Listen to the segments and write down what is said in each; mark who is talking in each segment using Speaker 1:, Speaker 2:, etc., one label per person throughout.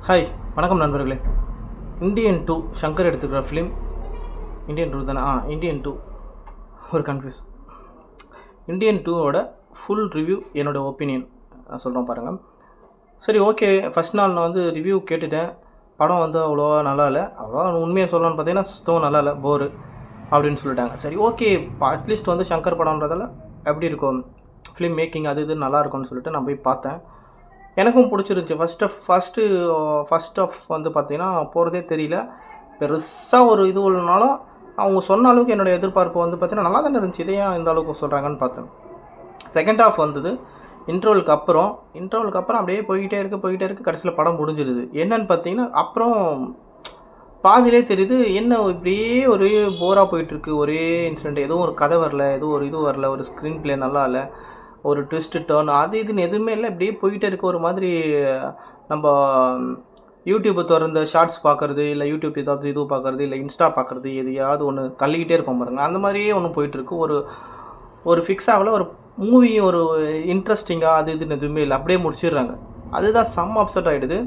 Speaker 1: Hi, வணக்கம் நண்பர்களே. Indian 2 Shankar எடுத்துக்கிற ஃபிலிம் இந்தியன் 2 தானே? இந்தியன் 2 ஒரு கன்ஃபியூஸ். இந்தியன் 2ஓட ஃபுல் ரிவ்யூ என்னோடய ஒப்பீனியன் சொல்கிறோம் பாருங்கள். சரி, ஓகே. ஃபஸ்ட் நாள் நான் வந்து ரிவ்யூ கேட்டுட்டேன். படம் வந்து அவ்வளோவா நல்லா இல்லை. அவ்வளோவா உண்மையாக சொல்லணும்னு பார்த்தீங்கன்னா சுத்தம் நல்லா இல்லை, போரு அப்படின்னு சொல்லிட்டாங்க. சரி, ஓகே. அட்லீஸ்ட் வந்து ஷங்கர் படம்ன்றதால எப்படி இருக்கும், ஃபிலிம் மேக்கிங் அது இது நல்லாயிருக்கும்னு சொல்லிட்டு நான் போய் பார்த்தேன். எனக்கும் பிடிச்சிருந்துச்சி. ஃபஸ்ட் ஆஃப் வந்து பார்த்திங்கன்னா போகிறதே தெரியல. பெருசாக ஒரு இது இல்லைனாலும் அவங்க சொன்ன அளவுக்கு என்னோடய எதிர்பார்ப்பு வந்து பார்த்திங்கன்னா நல்லா தானே இருந்துச்சு. இதையே இந்த அளவுக்கு சொல்கிறாங்கன்னு பார்த்தேன். செகண்ட் ஆஃப் வந்தது இன்டர்வலுக்கு அப்புறம் அப்படியே போய்கிட்டே இருக்குது. கடைசியில் படம் முடிஞ்சிடுது. என்னன்னு பார்த்தீங்கன்னா அப்புறம் பாதியிலே தெரியுது என்ன இப்படியே ஒரே போராக போயிட்டுருக்கு. ஒரே இன்சிடெண்ட், எதுவும் ஒரு கதை வரல, எதுவும் ஒரு இது வரல, ஒரு ஸ்க்ரீன் ப்ளே நல்லா இல்லை, ஒரு ட்விஸ்ட்டு டர்ன் அது இதுன்னு எதுவுமே இல்லை. இப்படியே போய்கிட்டே இருக்க. ஒரு மாதிரி நம்ம யூடியூப்பை திறந்த ஷார்ட்ஸ் பார்க்குறது, இல்லை யூடியூப் ஏதாவது இது பார்க்குறது, இல்லை இன்ஸ்டா பார்க்குறது, எதையாவது ஒன்று தள்ளிக்கிட்டே இருப்போம் பாருங்கள். அந்த மாதிரியே ஒன்று போயிட்டுருக்கு. ஒரு ஃபிக்ஸ் ஆகலை. ஒரு மூவியும் ஒரு இன்ட்ரெஸ்டிங்காக அது இதுன்னு எதுவுமே இல்லை. அப்படியே முடிச்சிடுறாங்க. அதுதான் செம்ம அப்செட் ஆகிடுது.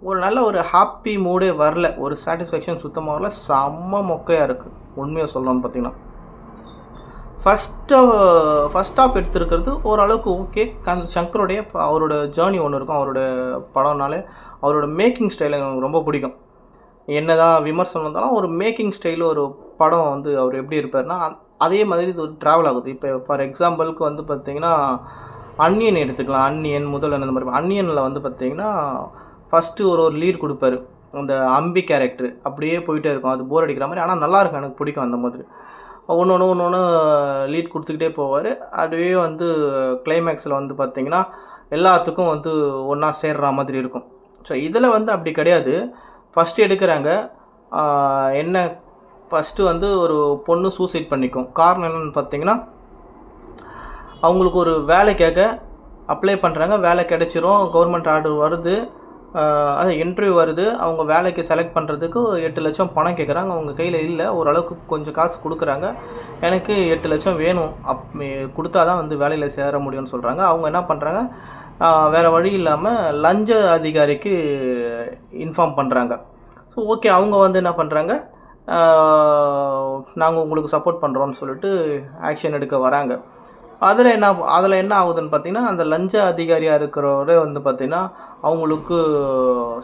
Speaker 1: ஒரு நல்ல ஒரு ஹாப்பி மூடே வரல. ஒரு சாட்டிஸ்ஃபேக்ஷன் சுத்தமாக வரல. செம்ம மொக்கையாக இருக்குது உண்மையாக சொல்லணும்னு பார்த்தீங்கன்னா. ஃபஸ்ட் ஆஃப் எடுத்துருக்கிறது ஓரளவுக்கு ஓகே. ஷங்கருடைய அவரோட ஜேர்னி ஒன்று இருக்கும். அவரோட படம்னாலே அவரோட மேக்கிங் ஸ்டைல் எனக்கு ரொம்ப பிடிக்கும். என்ன தான் விமர்சனம் வந்தாலும் ஒரு மேக்கிங் ஸ்டைல், ஒரு படம் வந்து அவர் எப்படி இருப்பார்னா அதே மாதிரி இது ஒரு ட்ராவல் ஆகுது. இப்போ ஃபார் எக்ஸாம்பிளுக்கு வந்து பார்த்திங்கன்னா அன்னியன் எடுத்துக்கலாம். முதல்ல அந்த மாதிரி அன்னியனில் வந்து பார்த்திங்கன்னா ஃபஸ்ட்டு ஒரு லீட் கொடுப்பாரு. அந்த அம்பி கேரக்டர் அப்படியே போயிட்டே இருக்கும். அது போர் அடிக்கிற மாதிரி, ஆனால் நல்லாயிருக்கும், எனக்கு பிடிக்கும் அந்த மாதிரி. ஒன்று லீட் கொடுத்துக்கிட்டே போவார். அதுவே வந்து கிளைமேக்ஸில் வந்து பார்த்திங்கன்னா எல்லாத்துக்கும் வந்து ஒன்றா சேர்ற மாதிரி இருக்கும். ஸோ இதில் வந்து அப்படி கிடையாது. ஃபஸ்ட்டு எடுக்கிறாங்க. ஃபஸ்ட்டு வந்து ஒரு பொண்ணு சூசைட் பண்ணிக்கும். காரணம் என்னென்னு பார்த்திங்கன்னா அவங்களுக்கு ஒரு வேலை கேட்க அப்ளை பண்ணுறாங்க. வேலை கிடச்சிரும். கவர்மெண்ட் ஆர்டர் வருது. அது இன்டர்வியூ வருது. அவங்க வேலைக்கு செலக்ட் பண்ணுறதுக்கு 8 லட்சம் பணம் கேட்குறாங்க. அவங்க கையில் இல்லை. ஓரளவுக்கு கொஞ்சம் காசு கொடுக்குறாங்க. எனக்கு 8 லட்சம் வேணும், கொடுத்தா தான் வந்து வேலையில் சேர முடியும்னு சொல்கிறாங்க. அவங்க என்ன பண்ணுறாங்க, வேறு வழி இல்லாமல் லஞ்ச அதிகாரிக்கு இன்ஃபார்ம் பண்ணுறாங்க. ஸோ ஓகே, அவங்க வந்து என்ன பண்ணுறாங்க, நாங்கள் உங்களுக்கு சப்போர்ட் பண்ணுறோன்னு சொல்லிட்டு ஆக்ஷன் எடுக்க வராங்க. அதில் என்ன ஆகுதுன்னு பார்த்திங்கன்னா அந்த லஞ்ச அதிகாரியாக இருக்கிறவரே வந்து பார்த்திங்கன்னா அவங்களுக்கு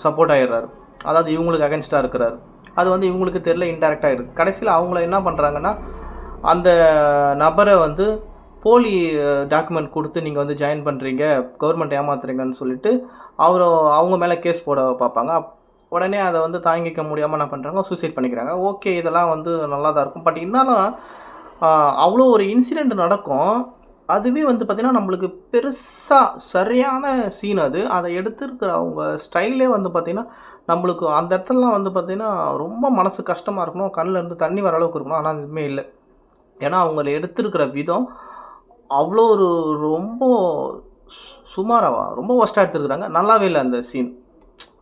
Speaker 1: சப்போர்ட் ஆகிடுறாரு. அதாவது இவங்களுக்கு அகென்ஸ்டாக இருக்கிறாரு. அது வந்து இவங்களுக்கு தெரியல, இன்டெரக்டாக இருக்குது. கடைசியில் அவங்கள என்ன பண்ணுறாங்கன்னா அந்த நபரை வந்து போலி டாக்குமெண்ட் கொடுத்து நீங்கள் வந்து ஜாயின் பண்ணுறீங்க, கவர்மெண்ட் ஏமாத்துறீங்கன்னு சொல்லிட்டு அவங்க மேலே கேஸ் போட பார்ப்பாங்க. உடனே அதை வந்து தாங்கிக்க முடியாமல் என்ன பண்ணுறாங்க, சூசைட் பண்ணிக்கிறாங்க. ஓகே, இதெல்லாம் வந்து நல்லா தான் இருக்கும். பட் இருந்தாலும் அவ்வளோ ஒரு இன்சிடெண்ட் நடக்கும். அதுவே வந்து பார்த்திங்கன்னா நம்மளுக்கு பெருசாக சரியான சீன் அது. அதை எடுத்துருக்கிற அவங்க ஸ்டைலே வந்து பார்த்திங்கன்னா நம்மளுக்கு அந்த இடத்துலலாம் வந்து பார்த்திங்கன்னா ரொம்ப மனசு கஷ்டமாக இருக்கணும், கண்ணில் இருந்து தண்ணி வர அளவுக்கு இருக்கணும். ஆனால் அதுவுமே இல்லை. ஏன்னா அவங்கள எடுத்துருக்கிற விதம் அவ்வளோ ஒரு ரொம்ப சுமாராக ரொம்ப ஒஸ்ட்டாக எடுத்துருக்குறாங்க. நல்லாவே இல்லை அந்த சீன்.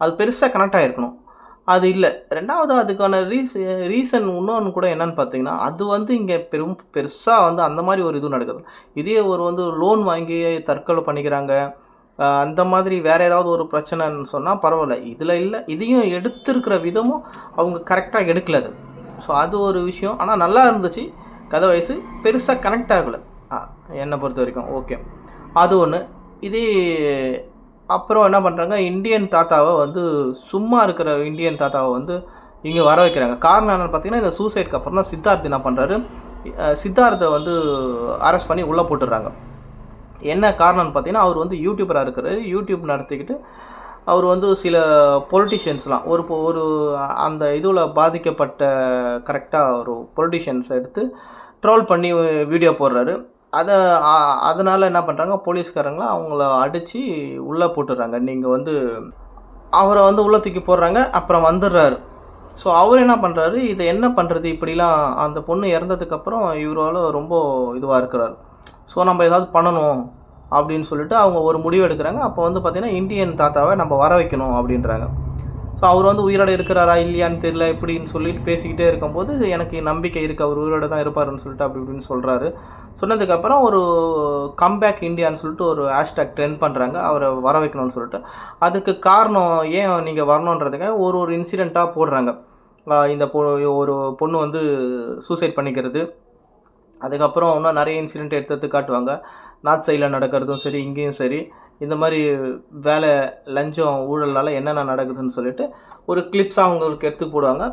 Speaker 1: அது பெருசாக கனெக்ட் ஆகிருக்கணும், அது இல்லை. ரெண்டாவது அதுக்கான ரீசன் இன்னொன்று கூட என்னன்னு பார்த்தீங்கன்னா அது வந்து இங்கே பெருசாக வந்து அந்த மாதிரி ஒரு இது நடக்குது. இதே ஒரு வந்து லோன் வாங்கி தற்கொலை பண்ணிக்கிறாங்க, அந்த மாதிரி வேறு ஏதாவது ஒரு பிரச்சனைன்னு சொன்னால் பரவாயில்ல. இதில் இல்லை. இதையும் எடுத்துருக்கிற விதமும் அவங்க கரெக்டாக எடுக்கல அது. ஸோ அது ஒரு விஷயம். ஆனால் நல்லா இருந்துச்சு. கதை வயசு பெருசாக கனெக்ட் ஆகலை என்னை பொறுத்த வரைக்கும். ஓகே, அது ஒன்று. இதே அப்புறம் என்ன பண்ணுறாங்க, இந்தியன் தாத்தாவை வந்து சும்மா இருக்கிற இந்தியன் தாத்தாவை வந்து இங்கே வர வைக்கிறாங்க. காரணம் என்னென்னு பார்த்தீங்கன்னா இந்த சூசைட்க்கு அப்புறம் தான் சித்தார்த் என்ன பண்ணுறாரு, சித்தார்த்தை வந்து அரெஸ்ட் பண்ணி உள்ளே போட்டுடுறாங்க. என்ன காரணம்னு பார்த்தீங்கன்னா அவர் வந்து யூடியூபராக இருக்கிறாரு. யூடியூப் நடத்திக்கிட்டு அவர் வந்து சில பொலிட்டிஷியன்ஸ்லாம் ஒரு அந்த இதில் பாதிக்கப்பட்ட கரெக்டாக ஒரு பொலிட்டிஷியன்ஸை எடுத்து ட்ரோல் பண்ணி வீடியோ போடுறாரு. அதனால் என்ன பண்ணுறாங்க, போலீஸ்காரங்களாம் அவங்கள அடித்து உள்ளே போட்டுடுறாங்க. நீங்கள் வந்து அவரை வந்து உள்ளே தூக்கி போடுறாங்க. அப்புறம் வந்துடுறாரு. ஸோ அவர் என்ன பண்ணுறாரு, இதை என்ன பண்ணுறது, இப்படிலாம் அந்த பொண்ணு இறந்ததுக்கப்புறம் இவரால் ரொம்ப இதுவாக இருக்கிறார். ஸோ நம்ம ஏதாவது பண்ணணும் அப்படின்னு சொல்லிட்டு அவங்க ஒரு முடிவு எடுக்கிறாங்க. அப்போ வந்து பார்த்திங்கன்னா இந்தியன் தாத்தாவை நம்ம வர வைக்கணும் அப்படின்றாங்க. ஸோ ஸோ அவர் வந்து உயிரோட இருக்கிறாரா இல்லையான்னு தெரியல எப்படின்னு சொல்லிட்டு பேசிக்கிட்டே இருக்கும்போது எனக்கு நம்பிக்கை இருக்குது அவர் உயிரோட தான் இருப்பாருன்னு சொல்லிட்டு அப்படி இப்படின்னு சொல்கிறாரு. சொன்னதுக்கப்புறம் ஒரு கம்பேக் இந்தியான்னு சொல்லிட்டு ஒரு ஹேஷ்டேக் ட்ரெண்ட் பண்ணுறாங்க அவரை வர வைக்கணும்னு சொல்லிட்டு. அதுக்கு காரணம் ஏன் நீங்கள் வரணுன்றதுக்காக ஒரு இன்சிடெண்ட்டாக போடுறாங்க. இந்த ஒரு பொண்ணு வந்து சூசைட் பண்ணிக்கிறது, அதுக்கப்புறம் இன்னும் நிறைய இன்சிடெண்ட் எடுத்து காட்டுவாங்க. நார்த் சைடில் நடக்கிறதும் சரி இங்கேயும் சரி இந்த மாதிரி வேலை லஞ்சம் ஊழல்னால என்னென்ன நடக்குதுன்னு சொல்லிட்டு ஒரு கிளிப்ஸாக அவங்களுக்கு எடுத்து போடுவாங்க.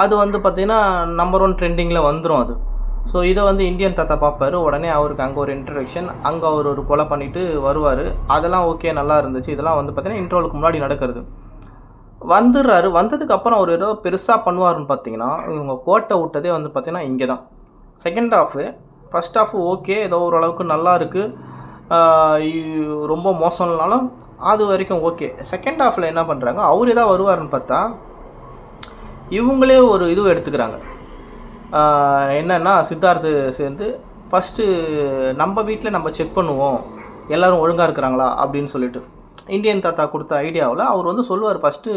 Speaker 1: அது வந்து பார்த்திங்கன்னா நம்பர் 1 ட்ரெண்டிங்கில் வந்துடும் அது. ஸோ இதை வந்து இந்தியன் தாத்தா பார்ப்பார். உடனே அவருக்கு அங்கே ஒரு இன்ட்ரடக்ஷன், அங்கே அவர் ஒரு கொலை பண்ணிவிட்டு வருவார். அதெல்லாம் ஓகே நல்லா இருந்துச்சு. இதெல்லாம் வந்து பார்த்திங்கன்னா இன்ட்ரோலுக்கு முன்னாடி நடக்கிறது. வந்துடுறாரு. வந்ததுக்கப்புறம் அவர் ஏதோ பெருசாக பண்ணுவார்னு பார்த்தீங்கன்னா இவங்க கோட்டை விட்டதே வந்து பார்த்திங்கன்னா இங்கே தான். Second half first half okay ஏதோ ஓரளவுக்கு நல்லா இருக்குது, ரொம்ப மோசம்னாலும் அது வரைக்கும் ஓகே. செகண்ட் ஹாஃபில் என்ன பண்ணுறாங்க, அவர் ஏதாவது வருவார்னு பார்த்தா இவங்களே ஒரு இது எடுத்துக்கிறாங்க. என்னென்னா சித்தார்த்து சேர்ந்து ஃபஸ்ட்டு நம்ம வீட்டில் நம்ம செக் பண்ணுவோம் எல்லோரும் ஒழுங்காக இருக்கிறாங்களா அப்படின்னு சொல்லிட்டு இந்தியன் தாத்தா கொடுத்த ஐடியாவில் அவர் வந்து சொல்லுவார். ஃபஸ்ட்டு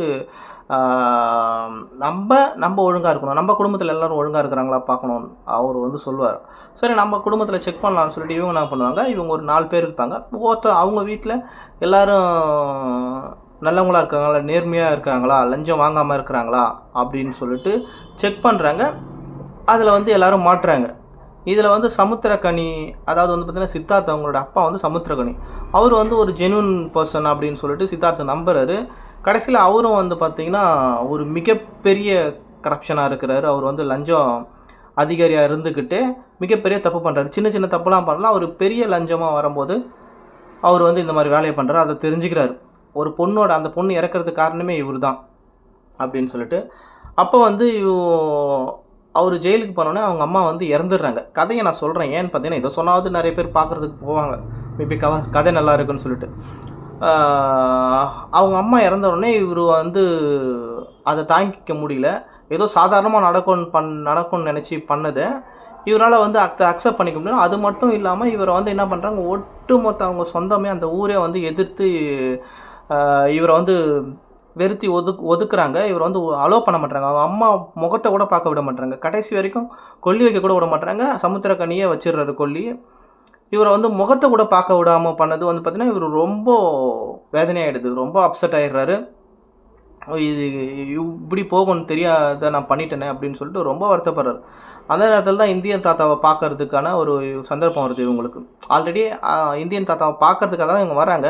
Speaker 1: நம்ம ஒழுங்காக இருக்கணும், நம்ம குடும்பத்தில் எல்லோரும் ஒழுங்காக இருக்கிறாங்களா பார்க்கணும் அவர் வந்து சொல்லுவார். சரி நம்ம குடும்பத்தில் செக் பண்ணலான்னு சொல்லிட்டு இவங்க என்ன பண்ணுவாங்க, இவங்க ஒரு 4 பேர் இருப்பாங்க. அவங்க வீட்டில் எல்லோரும் நல்லவங்களாக இருக்கிறாங்களா, நேர்மையாக இருக்கிறாங்களா, லஞ்சம் வாங்காமல் இருக்கிறாங்களா அப்படின்னு சொல்லிட்டு செக் பண்ணுறாங்க. அதில் வந்து எல்லோரும் மாட்டுறாங்க. இதில் வந்து சமுத்திரக்கனி, அதாவது வந்து பார்த்திங்கன்னா சித்தார்த் அவங்களோட அப்பா வந்து சமுத்திரக்கனி, அவர் வந்து ஒரு ஜென்யூன் பர்சன் அப்படின்னு சொல்லிட்டு சித்தார்த்தை நம்புறாரு. கடைசியில் அவரும் வந்து பார்த்திங்கன்னா ஒரு மிகப்பெரிய கரப்ஷனாக இருக்கிறாரு. அவர் வந்து லஞ்சம் அதிகாரியாக இருந்துக்கிட்டு மிகப்பெரிய தப்பு பண்ணுறாரு. சின்ன சின்ன தப்புலாம் பண்ணலாம், அவர் பெரிய லஞ்சமாக வரும்போது அவர் வந்து இந்த மாதிரி வேலையை பண்ணுறாரு. அதை தெரிஞ்சுக்கிறாரு. ஒரு பொண்ணோட அந்த பொண்ணு இறக்கிறதுக்கு காரணமே இவர் தான் அப்படின்னு சொல்லிட்டு. அப்போ வந்து அவர் ஜெயிலுக்கு போனோடனே அவங்க அம்மா வந்து இறந்துடுறாங்க. கதையை நான் சொல்கிறேன் ஏன்னு பார்த்தீங்கன்னா, இதை சொன்னாவது நிறைய பேர் பார்க்குறதுக்கு போவாங்க, மேபி கதை நல்லா இருக்குன்னு சொல்லிட்டு. அவங்க அம்மா இறந்தவுடனே இவர் வந்து அதை தாங்கிக்க முடியல. ஏதோ சாதாரணமாக நடக்கும்னு நினச்சி பண்ணதை இவரால் வந்து அக்செப்ட் பண்ணிக்க முடியும். அது மட்டும் இல்லாமல் இவரை வந்து என்ன பண்ணுறாங்க, ஒட்டுமொத்த அவங்க சொந்தமே அந்த ஊரே வந்து எதிர்த்து இவரை வந்து வெறுத்தி ஒதுக்குறாங்க. இவர் வந்து அலோவ் பண்ண மாட்டாங்க. அவங்க அம்மா முகத்தை கூட பார்க்க விட மாட்டாங்க. கடைசி வரைக்கும் கொல்லி வைக்க கூட விட மாட்டாங்க. சமுத்திரக்கனியே வச்சிடுறாரு கொல்லி. இவரை வந்து முகத்தை கூட பார்க்க விடாமல் பண்ணது வந்து பார்த்திங்கன்னா இவர் ரொம்ப வேதனையாகிடுது, ரொம்ப அப்செட் ஆகிடுறாரு. இது இப்படி போகும்னு தெரியாத நான் பண்ணிட்டேனே அப்படின்னு சொல்லிட்டு ரொம்ப வருத்தப்படுறாரு. அந்த நேரத்தில் தான் இந்தியன் தாத்தாவை பார்க்கறதுக்கான ஒரு சந்தர்ப்பம் வருது இவங்களுக்கு. ஆல்ரெடி இந்தியன் தாத்தாவை பார்க்கறதுக்காக தான் இவங்க வராங்க.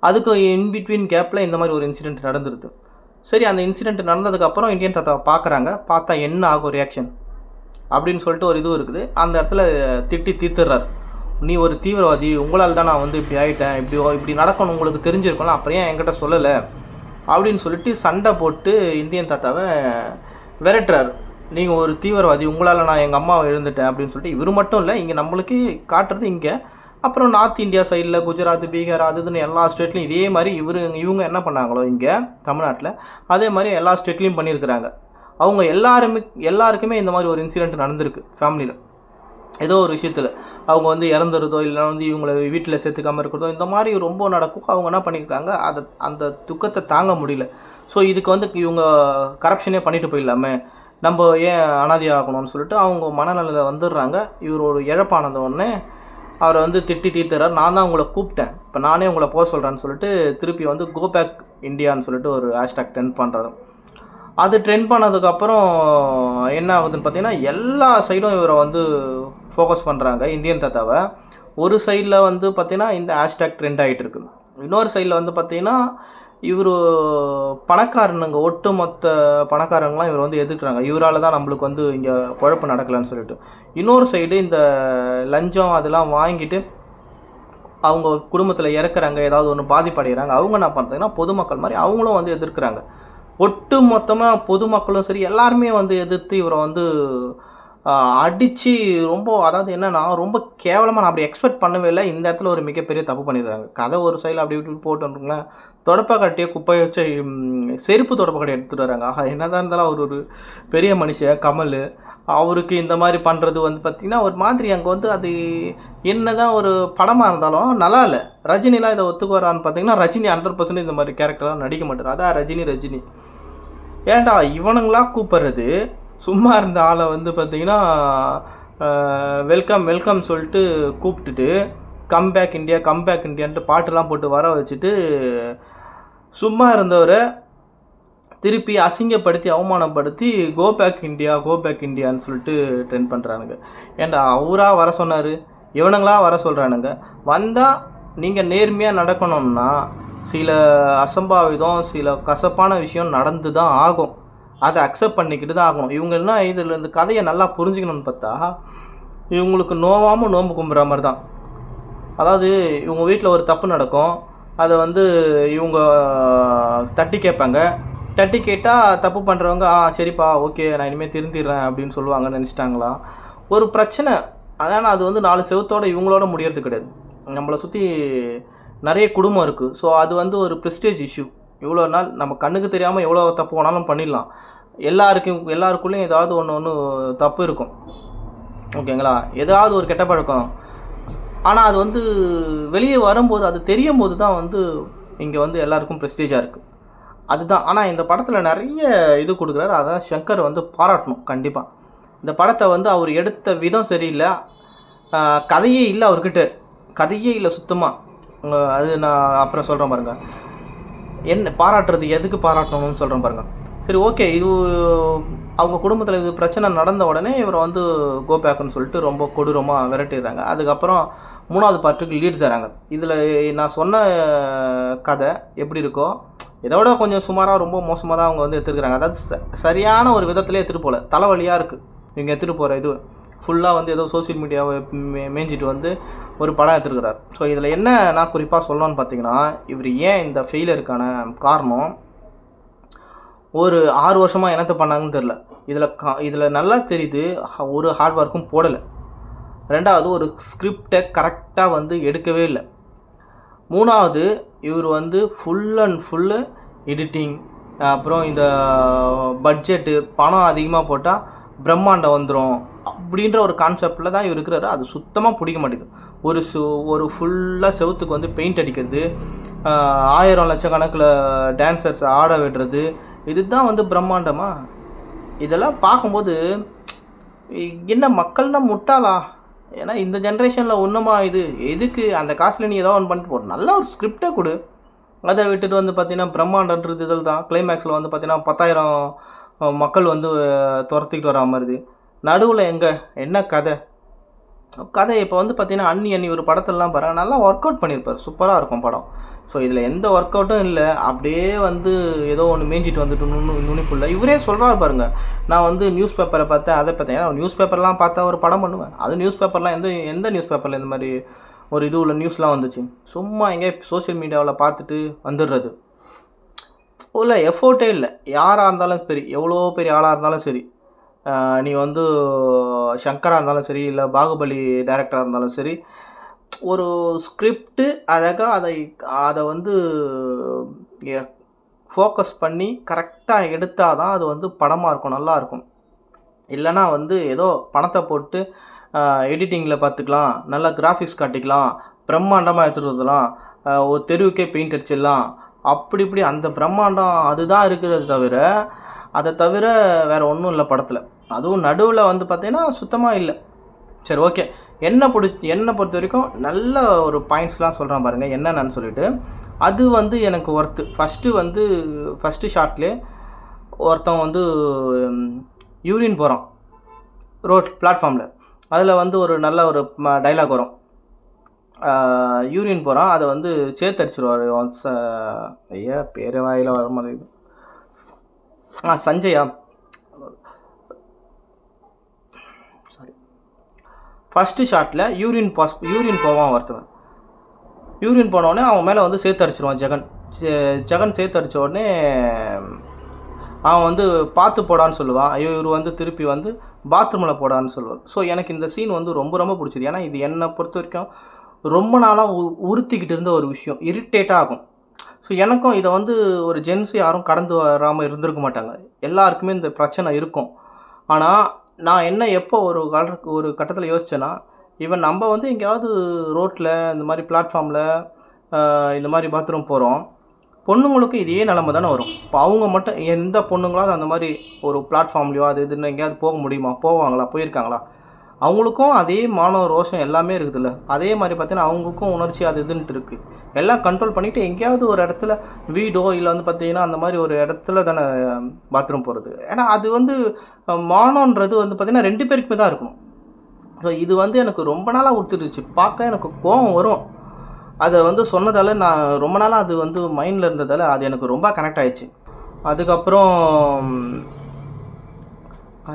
Speaker 1: அதுக்கு இன்பிட்வீன் கேப்பில் இந்த மாதிரி ஒரு இன்சிடெண்ட் நடந்துருது. சரி, அந்த இன்சிடெண்ட் நடந்ததுக்கப்புறம் இந்தியன் தாத்தாவை பார்க்குறாங்க. பார்த்தா என்ன ஆகும் ரியாக்ஷன் அப்படின்னு சொல்லிட்டு ஒரு இது இருக்குது. அந்த இடத்துல திட்டி தீர்த்துறார். நீ ஒரு தீவிரவாதி, உங்களால் தான் நான் வந்து இப்படி ஆகிட்டேன், இப்படி நடக்கணும் உங்களுக்கு தெரிஞ்சிருக்கலாம், அப்புறம் ஏன் என்கிட்ட சொல்லலை அப்படின்னு சொல்லிட்டு சண்டை போட்டு இந்தியன் தாத்தாவை விரட்டுறாரு. நீங்கள் ஒரு தீவிரவாதி, உங்களால் நான் எங்கள் அம்மாவை எழுந்துட்டேன் அப்படின்னு சொல்லிட்டு. இவர் மட்டும் இல்லை, இங்கே நம்மளுக்கு காட்டுறது இங்கே. அப்புறம் நார்த் இந்தியா சைடில் குஜராத், பீகார், அதுன்னு எல்லா ஸ்டேட்லையும் இதே மாதிரி இவங்க என்ன பண்ணாங்களோ இங்கே தமிழ்நாட்டில் அதே மாதிரி எல்லா ஸ்டேட்லேயும் பண்ணியிருக்கிறாங்க. அவங்க எல்லாருக்குமே இந்த மாதிரி ஒரு இன்சிடெண்ட் நடந்திருக்கு. ஃபேமிலியில் ஏதோ ஒரு விஷயத்தில் அவங்க வந்து இறந்துறதோ இல்லை வந்து இவங்களை வீட்டில் சேர்த்துக்காமல் இருக்கிறதோ இந்த மாதிரி ரொம்ப நடக்கும். அவங்க என்ன பண்ணியிருக்காங்க, அந்த துக்கத்தை தாங்க முடியல. ஸோ இதுக்கு வந்து இவங்க கரப்ஷனே பண்ணிட்டு போயிடலாமே, நம்ம ஏன் அனாதியாகணும்னு சொல்லிட்டு அவங்க மனநலில் வந்துடுறாங்க. இவரோட இழப்பானது உடனே அவரை வந்து திட்டி தீர்த்துறாரு. நான் தான் உங்களை கூப்பிட்டேன், இப்போ நானே உங்களை போக சொல்கிறேன்னு சொல்லிட்டு திருப்பி வந்து கோ பேக் இந்தியான்னு சொல்லிட்டு ஒரு ஹேஷ்டாக் ட்ரெண்ட் பண்ணுறாரு. அது ட்ரெண்ட் பண்ணதுக்கப்புறம் என்ன ஆகுதுன்னு பார்த்தீங்கன்னா எல்லா சைடும் இவரை வந்து ஃபோக்கஸ் பண்ணுறாங்க இந்தியன் தாத்தாவை. ஒரு சைடில் வந்து பார்த்திங்கன்னா இந்த ஹேஷ்டாக் ட்ரெண்ட் ஆகிட்டு இருக்கு. இன்னொரு சைடில் வந்து பார்த்திங்கன்னா இவர் பணக்காரனுங்க, ஒட்டுமொத்த பணக்காரங்களாம் இவர் வந்து எதிர்க்கிறாங்க. இவரால் தான் நம்மளுக்கு வந்து இங்கே குழப்பம் நடக்கலைன்னு சொல்லிட்டு. இன்னொரு சைடு இந்த லஞ்சம் அதெல்லாம் வாங்கிட்டு அவங்க குடும்பத்தில் இறக்குறாங்க, ஏதாவது ஒன்று பாதிப்படைகிறாங்க. அவங்க என்ன பண்ணுறாங்கன்னா பொதுமக்கள் மாதிரி அவங்களும் வந்து எதிர்க்கிறாங்க. ஒட்டு மொத்தமாக பொதுமக்களும் சரி எல்லாருமே வந்து எதிர்த்து இவரை வந்து அடித்து ரொம்ப, அதாவது என்னென்னா ரொம்ப கேவலமாக, நான் அப்படி எக்ஸ்பெக்ட் பண்ணவே இல்லை. இந்த இடத்துல ஒரு மிகப்பெரிய தப்பு பண்ணிடுறாங்க. கதை ஒரு சைடில் அப்படி இப்படி போட்டுருங்களேன், தொடப்பக்கட்டையை குப்பையை வச்சு செருப்பு தொடப்பக்கட்டையை எடுத்துகிட்டு வராங்க. என்ன தான் இருந்தாலும் அவர் ஒரு பெரிய மனுஷன் கமல், அவருக்கு இந்த மாதிரி பண்ணுறது வந்து பார்த்திங்கன்னா ஒரு மாதிரி அங்கே வந்து அது என்ன தான் ஒரு படமாக இருந்தாலும் நல்லா இல்லை. ரஜினிலாம் இதை ஒத்துக்கு வரான்னு பார்த்தீங்கன்னா ரஜினி 100% இந்த மாதிரி கேரக்டர்லாம் நடிக்க மாட்டார். அதான் ரஜினி ஏன்டா இவனுங்களா கூப்பிட்றது, சும்மா இருந்த ஆளை வந்து பார்த்தீங்கன்னா வெல்கம் வெல்கம் சொல்லிட்டு கூப்பிட்டுட்டு கம்பேக் இந்தியா கம்பேக் இந்தியான்ட்டு பாட்டுலாம் போட்டு வர வச்சுட்டு சும்மா இருந்தவரை திருப்பி அசிங்கப்படுத்தி அவமானப்படுத்தி கோ பேக் இந்தியான்னு சொல்லிட்டு ட்ரெண்ட் பண்ணுறானுங்க. ஏன்டா அவராக வர சொன்னார், இவனுங்களா வர சொல்கிறானுங்க. வந்தால் நீங்கள் நேர்மையாக நடக்கணும்னா சில அசம்பாவிதம் சில கசப்பான விஷயம் நடந்து தான் ஆகும். அதை அக்செப்ட் பண்ணிக்கிட்டு தான் ஆகணும். இவங்க என்ன இதில் இந்த கதையை நல்லா புரிஞ்சுக்கணும்னு பார்த்தா இவங்களுக்கு நோவாமல் நோம்பு கும்புற மாதிரி தான். அதாவது இவங்க வீட்டில் ஒரு தப்பு நடக்கும், அதை வந்து இவங்க தட்டி கேட்பாங்க. தட்டி கேட்டால் தப்பு பண்ணுறவங்க சரிப்பா ஓகே நான் இனிமேல் திருந்திடுறேன் அப்படின்னு சொல்லுவாங்கன்னு நினச்சிட்டாங்களா. ஒரு பிரச்சனை அதான் அது வந்து 4 செவத்தோட இவங்களோட முடியறது கிடையாது. நம்மளை சுற்றி நிறைய குடும்பம் இருக்குது. ஸோ அது வந்து ஒரு ப்ரெஸ்டேஜ் இஷ்யூ. இவ்வளோ நாள் நம்ம கண்ணுக்கு தெரியாமல் எவ்வளோ தப்பு வேணாலும் பண்ணிடலாம். எல்லாருக்குள்ளேயும் ஏதாவது ஒன்று தப்பு இருக்கும், ஓகேங்களா, ஏதாவது ஒரு கெட்ட பழக்கம். ஆனால் அது வந்து வெளியே வரும்போது அது தெரியும் போது தான் வந்து இங்கே வந்து எல்லாருக்கும் ப்ரெஸ்டேஜாக இருக்குது. அதுதான். ஆனால் இந்த படத்தில் நிறைய இது கொடுக்குறாரு. அதான் ஷங்கர் வந்து பாராட்டணும் கண்டிப்பாக. இந்த படத்தை வந்து அவர் எடுத்த விதம் சரியில்லை, கதையே இல்லை அவர்கிட்ட, கதையே இல்லை சுத்தமாக. அது நான் அப்புறம் சொல்கிறேன் பாருங்கள். என்ன பாராட்டுறது, எதுக்கு பாராட்டணும்னு சொல்கிறேன் பாருங்கள். சரி ஓகே, இது அவங்க குடும்பத்தில் இது பிரச்சனை நடந்த உடனே இவரை வந்து கோ பேக்குன்னு சொல்லிட்டு ரொம்ப கொடூரமாக விரட்டிடுறாங்க. அதுக்கப்புறம் 3வது பார்ட்டுக்கு லீட் தராங்க. இதில் நான் சொன்ன கதை எப்படி இருக்கோ இதோட கொஞ்சம் சுமாராக ரொம்ப மோசமாக தான் அவங்க வந்து எடுத்துருக்குறாங்க. அதாவது சரியான ஒரு விதத்துலேயே எடுத்துகிட்டு போகல, தலைவலியாக இருக்குது இவங்க எடுத்துகிட்டு போகிற இது ஃபுல்லாக வந்து ஏதோ சோசியல் மீடியாவை மேய்ஞ்சிட்டு வந்து ஒரு படம் எடுத்துருக்கிறார். ஸோ இதில் என்ன நான் குறிப்பாக சொல்லணும்னு பார்த்தீங்கன்னா, இவர் ஏன் இந்த ஃபெயிலியருக்கான காரணம் ஒரு 6 வருஷமாக என்னத்தை பண்ணாங்கன்னு தெரில. இதில் நல்லா தெரியுது ஒரு ஹார்ட் ஒர்க்கும் போடலை. 2வது ஒரு ஸ்கிரிப்டை கரெக்டாக வந்து எடுக்கவே இல்லை. 3வது இவர் வந்து ஃபுல் அண்ட் ஃபுல்லு எடிட்டிங், அப்புறம் இந்த பட்ஜெட்டு பணம் அதிகமாக போட்டால் பிரம்மாண்டம் வந்துடும் அப்படின்ற ஒரு கான்செப்டில் தான் இவர் இருக்கிறாரு. அது சுத்தமாக பிடிக்க மாட்டேங்குது. ஒரு ஃபுல்லாக செவுத்துக்கு வந்து பெயிண்ட் அடிக்கிறது, 1000 லட்சக்கணக்கில் டான்சர்ஸ் ஆட விடுறது, இதுதான் வந்து பிரம்மாண்டமா? இதெல்லாம் பார்க்கும்போது என்ன மக்கள்னா முட்டாளா? ஏன்னா இந்த ஜென்ரேஷனில் ஒன்றுமா இது எதுக்கு அந்த காசில் நீ ஏதோ ஒன்று பண்ணிட்டு போகிற, நல்ல ஒரு ஸ்கிரிப்டை கொடு. அதை விட்டுட்டு வந்து பார்த்தீங்கன்னா பிரம்மாண்டன்றது இதில் தான் கிளைமேக்ஸில் வந்து பார்த்தீங்கன்னா 10,000 மக்கள் வந்து துரத்திக்கிட்டு வரா மாதிரி. நடுவில் எங்கே என்ன கதை இப்போ வந்து பார்த்தீங்கன்னா அன்னி ஒரு படத்துலலாம் பாருங்கள் நல்லா ஒர்க் அவுட் பண்ணியிருப்பார், சூப்பராக இருக்கும் படம். ஸோ இதில் எந்த ஒர்க் அவுட்டும் இல்லை, அப்படியே வந்து ஏதோ ஒன்று மேய்ஞ்சிட்டு வந்துட்டு நுனிப்புள்ள இவரே சொல்கிறாரு பாருங்கள். நான் வந்து நியூஸ் பேப்பரை பார்த்தேன், அதை பார்த்தேன். ஏன்னா நியூஸ் பேப்பர்லாம் பார்த்தா ஒரு படம் பண்ணுவேன். அது நியூஸ் பேப்பர்லாம் எந்த நியூஸ் பேப்பரில் இந்த மாதிரி ஒரு இது உள்ள நியூஸ்லாம் வந்துச்சு? சும்மா எங்கே சோஷியல் மீடியாவில் பார்த்துட்டு வந்துடுறது. இல்லை எஃபோர்ட்டே இல்லை. யாராக இருந்தாலும் சரி, எவ்வளோ பெரிய ஆளாக இருந்தாலும் சரி, நீ வந்து சங்கராக இருந்தாலும் சரி, இல்லை பாகுபலி டைரக்டராக இருந்தாலும் சரி, ஒரு ஸ்கிரிப்டு அழகாக அதை வந்து ஃபோக்கஸ் பண்ணி கரெக்டாக எடுத்தால் தான் அது வந்து படமாக இருக்கும், நல்லாயிருக்கும். இல்லைனா வந்து ஏதோ பணத்தை போட்டு எடிட்டிங்கில் பார்த்துக்கலாம், நல்லா கிராஃபிக்ஸ் காட்டிக்கலாம், பிரம்மாண்டமாக எடுத்துகிட்டு வரலாம், ஒரு தெருவுக்கே பெயிண்ட் அடிச்சிடலாம், இப்படி அந்த பிரம்மாண்டம் அதுதான் இருக்குது. அதை தவிர வேறு ஒன்றும் இல்லை படத்தில். அதுவும் நடுவில் வந்து பார்த்தீங்கன்னா சுத்தமாக இல்லை. சரி ஓகே, என்னை பொறுத்த வரைக்கும் நல்ல ஒரு பாயிண்ட்ஸ்லாம் சொல்கிறேன் பாருங்கள் என்னென்னு சொல்லிட்டு. அது வந்து எனக்கு ஃபஸ்ட்டு ஷார்ட்லேயே ஒருத்தன் வந்து யூரின் போகிறான் ரோட் பிளாட்ஃபார்மில். அதில் வந்து ஒரு நல்ல ஒரு டைலாக் வரும், யூரின் போகிறான், அதை வந்து சேர்த்தடிச்சிருவார். ஐயா பேர் வாயில் வர மாதிரி சஞ்சயா, சாரி. ஃபஸ்ட்டு ஷாட்டில் யூரின் போவான் ஒருத்தவன். யூரின் போனோடனே அவன் மேலே வந்து சேர்த்து அடிச்சிருவான் ஜெகன் சேர்த்து அடித்த உடனே அவன் வந்து பார்த்து போடான்னு சொல்லுவான். இவர் வந்து திருப்பி வந்து பாத்ரூமில் போடான்னு சொல்லுவார். ஸோ எனக்கு இந்த சீன் வந்து ரொம்ப ரொம்ப பிடிச்சிது. ஏன்னா இது என்னை பொறுத்த வரைக்கும் ரொம்ப நாளாக உறுத்திக்கிட்டு இருந்த ஒரு விஷயம், இரிட்டேட்டாக ஆகும். ஸோ எனக்கும் இதை வந்து ஒரு ஜென்ஸ் யாரும் கடந்து வராமல் இருந்திருக்க மாட்டாங்க, எல்லாருக்குமே இந்த பிரச்சனை இருக்கும். ஆனால் நான் என்ன எப்போ ஒரு கட்டத்தில் யோசித்தேன்னா, ஈவன் நம்ம வந்து எங்கேயாவது ரோட்டில் இந்த மாதிரி பிளாட்ஃபார்மில் இந்த மாதிரி பாத்ரூம் பொண்ணுங்களுக்கும் இதே நிலமை தானே வரும். இப்போ அவங்க மட்டும் எந்த பொண்ணுங்களாவது அந்த மாதிரி ஒரு பிளாட்ஃபார்ம்லையோ அது இதுன்னு எங்கேயாவது போக முடியுமா? போவாங்களா? போயிருக்காங்களா? அவங்களுக்கும் அதே மானவ ரோஷம் எல்லாமே இருக்குதுல்ல. அதே மாதிரி பார்த்தீங்கன்னா அவங்களுக்கும் உணர்ச்சி அது இதுன்ட்டு இருக்குது. எல்லாம் கண்ட்ரோல் பண்ணிவிட்டு எங்கேயாவது ஒரு இடத்துல வீடோ இல்லை வந்து பார்த்தீங்கன்னா அந்த மாதிரி ஒரு இடத்துல தானே பாத்ரூம் போகிறது. ஏன்னா அது வந்து மானன்றது வந்து பார்த்திங்கன்னா 2 பேருக்குமே தான் இருக்கணும். ஸோ இது வந்து எனக்கு ரொம்ப நாளாக உறுத்திடுச்சு. பார்க்க எனக்கு கோவம் வரும். அதை வந்து சொன்னதால் நான் ரொம்ப நாளாக அது வந்து மைண்டில் இருந்ததால் அது எனக்கு ரொம்ப கனெக்ட் ஆகிடுச்சு. அதுக்கப்புறம்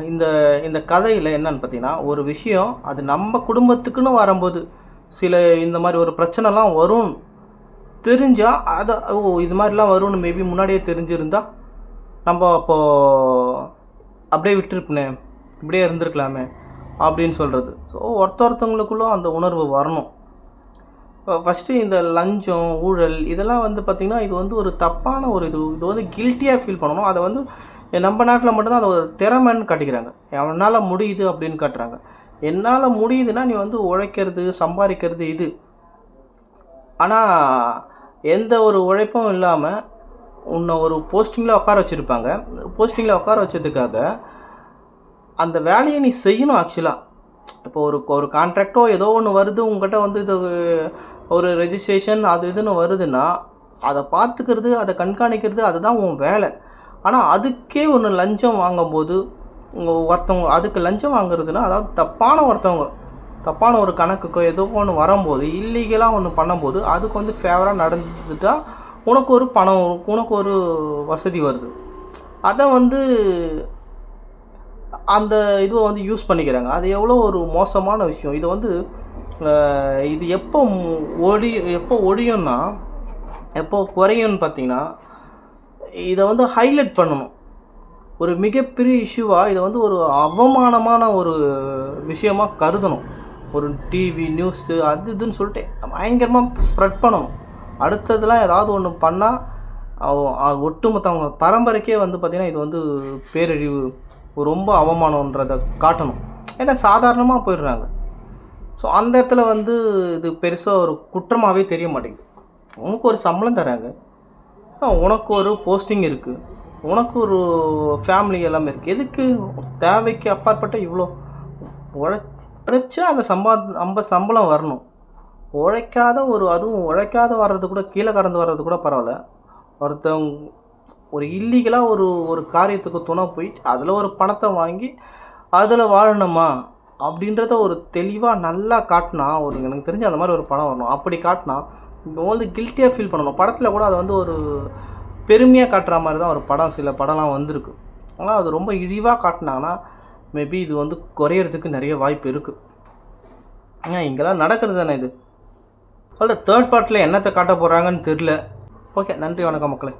Speaker 1: இந்த இந்த கதையில் என்னன்னு பார்த்தீங்கன்னா ஒரு விஷயம் அது நம்ம குடும்பத்துக்குன்னு வரும்போது சில இந்த மாதிரி ஒரு பிரச்சனைலாம் வரும் தெரிஞ்சால் அதை இது மாதிரிலாம் வரும்னு மேபி முன்னாடியே தெரிஞ்சிருந்தா நம்ம அப்போது அப்படியே விட்டுருப்பேனே, இப்படியே இருந்திருக்கலாமே அப்படின்னு சொல்கிறது. ஸோ ஒருத்தவங்களுக்குள்ளும் அந்த உணர்வு வரணும். இப்போ ஃபஸ்ட்டு இந்த லஞ்சம், ஊழல் இதெல்லாம் வந்து பார்த்திங்கன்னா இது வந்து ஒரு தப்பான ஒரு இது வந்து கில்ட்டியாக ஃபீல் பண்ணணும். அதை வந்து நம்ம நாட்டில் மட்டும்தான் அதை ஒரு திறமைன்னு காட்டிக்கிறாங்க. என்னால் முடியுது அப்படின்னு காட்டுறாங்க. என்னால் முடியுதுன்னா நீ வந்து உழைக்கிறது, சம்பாதிக்கிறது இது. ஆனால் எந்த ஒரு உழைப்பும் இல்லாமல் உன்னை ஒரு போஸ்டிங்கில் உட்கார வச்சுருப்பாங்க. போஸ்டிங்கில் உட்கார வச்சதுக்காக அந்த வேலையை நீ செய்யணும். ஆக்சுவலாக இப்போ ஒரு கான்ட்ராக்டோ ஏதோ ஒன்று வருது உங்கள்கிட்ட வந்து இது ஒரு ரெஜிஸ்ட்ரேஷன் அது இதுன்னு வருதுன்னா அதை பார்த்துக்கிறது, அதை கண்காணிக்கிறது அதுதான் உன் வேலை. ஆனால் அதுக்கே ஒன்று லஞ்சம் வாங்கும்போது ஒருத்தவங்க அதுக்கு லஞ்சம் வாங்குறதுன்னா அதாவது தப்பான ஒரு கணக்குக்கோ ஏதோ ஒன்று வரும்போது இல்லீகலாக ஒன்று பண்ணும்போது அதுக்கு வந்து ஃபேவராக நடந்துட்டால் உனக்கு ஒரு பணம், உனக்கு ஒரு வசதி வருது. அதை வந்து அந்த இதுவை வந்து யூஸ் பண்ணிக்கிறாங்க. அது எவ்வளோ ஒரு மோசமான விஷயம். இது வந்து இது எப்போ ஒழியும்னா எப்போ குறையும்னு பார்த்தீங்கன்னா இதை வந்து ஹைலைட் பண்ணணும். ஒரு மிகப்பெரிய இஷ்யூவாக இதை வந்து ஒரு அவமானமான ஒரு விஷயமாக கருதணும். ஒரு டிவி நியூஸு அது இதுன்னு சொல்லிட்டு பயங்கரமாக ஸ்ப்ரெட் பண்ணணும். அடுத்ததெல்லாம் ஏதாவது ஒன்று பண்ணால் ஒட்டுமொத்தவங்க பரம்பரைக்கே வந்து பார்த்திங்கன்னா இது வந்து பேரழிவு, ரொம்ப அவமானன்றதை காட்டணும். ஏன்னா சாதாரணமாக போயிடுறாங்க. ஸோ அந்த இடத்துல வந்து இது பெருசாக ஒரு குற்றமாகவே தெரிய மாட்டேங்குது. உனக்கு ஒரு சம்பளம் தராங்க, உனக்கு ஒரு போஸ்டிங் இருக்குது, உனக்கு ஒரு ஃபேமிலி எல்லாமே இருக்குது. எதுக்கு தேவைக்கு அப்பாற்பட்ட இவ்வளோ உழைச்சா அந்த சம்பளம் வரணும். அதுவும் உழைக்காத வர்றது கூட கீழே கடந்து வர்றது கூட பரவாயில்ல. ஒருத்தவங்க ஒரு இல்லீகலாக ஒரு காரியத்துக்கு துணை போயிட்டு அதில் ஒரு பணத்தை வாங்கி அதில் வாழணுமா அப்படின்றத ஒரு தெளிவாக நல்லா காட்டினா எனக்கு தெரிஞ்சு அந்த மாதிரி ஒரு படம் வரணும். அப்படி காட்டினா இப்போ வந்து கில்ட்டியாக ஃபீல் பண்ணணும். படத்தில் கூட அதை வந்து ஒரு பெருமையாக காட்டுற மாதிரி தான் ஒரு படம், சில படம்லாம் வந்திருக்கு. ஆனால் அது ரொம்ப இழிவாக காட்டினாங்கன்னா மேபி இது வந்து குறையிறதுக்கு நிறைய வாய்ப்பு இருக்குது. ஏன் இங்கெல்லாம் நடக்கிறது தானே இது. அதில் தேர்ட் பார்ட்டில் என்னத்தை காட்ட போகிறாங்கன்னு தெரில. ஓகே, நன்றி, வணக்கம் மக்களே.